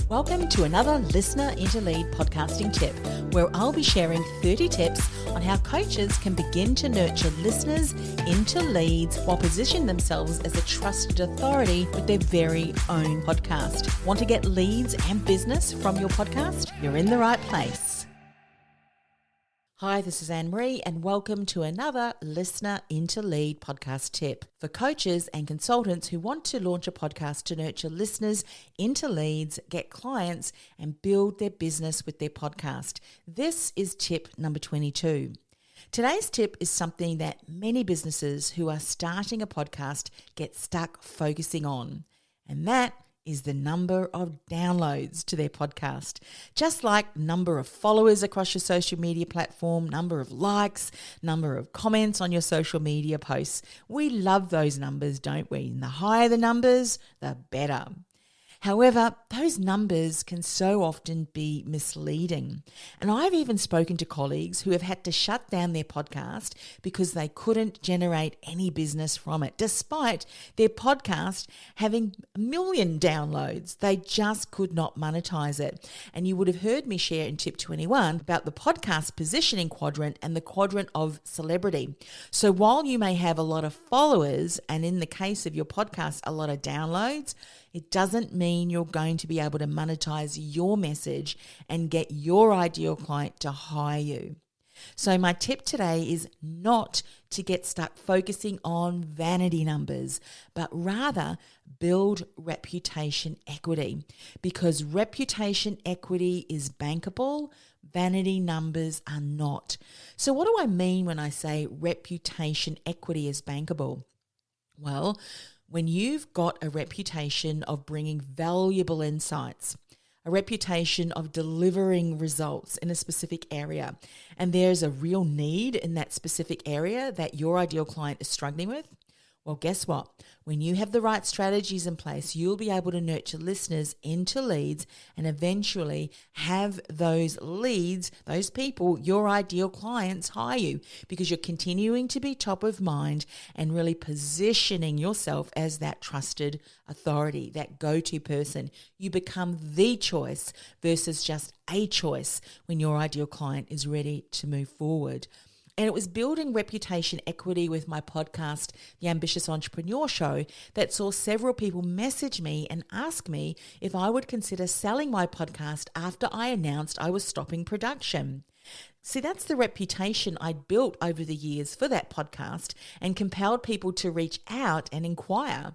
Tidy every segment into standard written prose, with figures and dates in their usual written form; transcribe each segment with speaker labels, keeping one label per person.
Speaker 1: Welcome to another Listener into Lead podcasting tip, where I'll be sharing 30 tips on how coaches can begin to nurture listeners into leads while positioning themselves as a trusted authority with their very own podcast. Want to get leads and business from your podcast? You're in the right place. Hi, this is Anne-Marie and welcome to another Listener into Lead podcast tip for coaches and consultants who want to launch a podcast to nurture listeners into leads, get clients, and build their business with their podcast. This is tip number 22. Today's tip is something that many businesses who are starting a podcast get stuck focusing on, and that is the number of downloads to their podcast. Just like number of followers across your social media platform, number of likes, number of comments on your social media posts. We love those numbers, don't we? And the higher the numbers, the better. However, those numbers can so often be misleading. And I've even spoken to colleagues who have had to shut down their podcast because they couldn't generate any business from it, despite their podcast having 1 million downloads. They just could not monetize it. And you would have heard me share in tip 21 about the podcast positioning quadrant and the quadrant of celebrity. So while you may have a lot of followers, and in the case of your podcast, a lot of downloads, it doesn't mean you're going to be able to monetize your message and get your ideal client to hire you. So my tip today is not to get stuck focusing on vanity numbers, but rather build reputation equity, because reputation equity is bankable. Vanity numbers are not. So what do I mean when I say reputation equity is bankable? Well, when you've got a reputation of bringing valuable insights, a reputation of delivering results in a specific area, and there's a real need in that specific area that your ideal client is struggling with, well, guess what? When you have the right strategies in place, you'll be able to nurture listeners into leads and eventually have those leads, those people, your ideal clients, hire you, because you're continuing to be top of mind and really positioning yourself as that trusted authority, that go-to person. You become the choice versus just a choice when your ideal client is ready to move forward. And it was building reputation equity with my podcast, The Ambitious Entrepreneur Show, that saw several people message me and ask me if I would consider selling my podcast after I announced I was stopping production. See, that's the reputation I'd built over the years for that podcast and compelled people to reach out and inquire.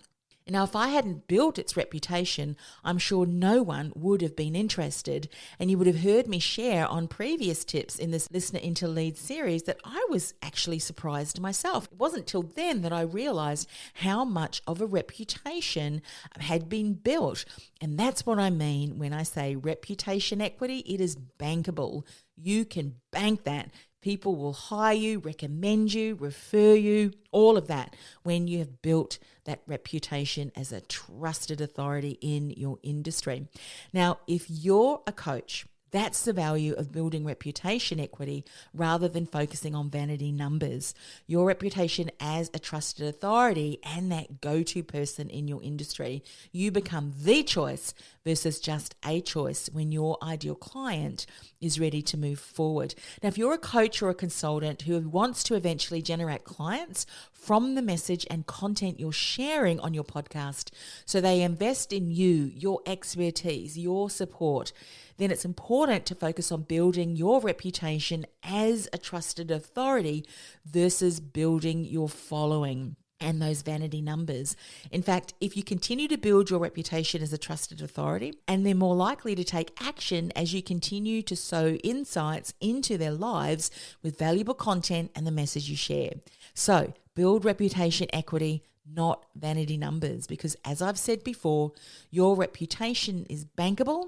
Speaker 1: Now, if I hadn't built its reputation, I'm sure no one would have been interested. And you would have heard me share on previous tips in this Listener into Lead series that I was actually surprised myself. It wasn't till then that I realized how much of a reputation had been built. And that's what I mean when I say reputation equity. It is bankable. You can bank that. People will hire you, recommend you, refer you, all of that when you have built that reputation as a trusted authority in your industry. Now, if you're a coach, that's the value of building reputation equity rather than focusing on vanity numbers. Your reputation as a trusted authority and that go-to person in your industry. You become the choice versus just a choice when your ideal client is ready to move forward. Now, if you're a coach or a consultant who wants to eventually generate clients from the message and content you're sharing on your podcast, so they invest in you, your expertise, your support, then it's important to focus on building your reputation as a trusted authority versus building your following and those vanity numbers. In fact, if you continue to build your reputation as a trusted authority, and they're more likely to take action as you continue to sow insights into their lives with valuable content and the message you share. So build reputation equity, not vanity numbers, because as I've said before, your reputation is bankable.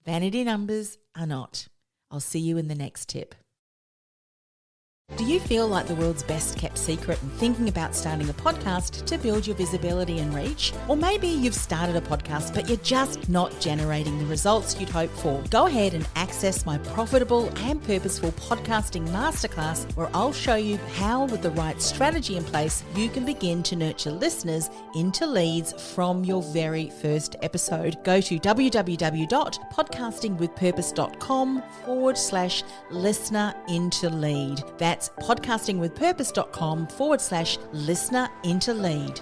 Speaker 1: Vanity numbers are not. I'll see you in the next tip. Do you feel like the world's best kept secret and thinking about starting a podcast to build your visibility and reach? Or maybe you've started a podcast but you're just not generating the results you'd hope for. Go ahead and access my profitable and purposeful podcasting masterclass, where I'll show you how, with the right strategy in place, you can begin to nurture listeners into leads from your very first episode. Go to www.podcastingwithpurpose.com/listener into lead. That's podcastingwithpurpose.com/listener into lead.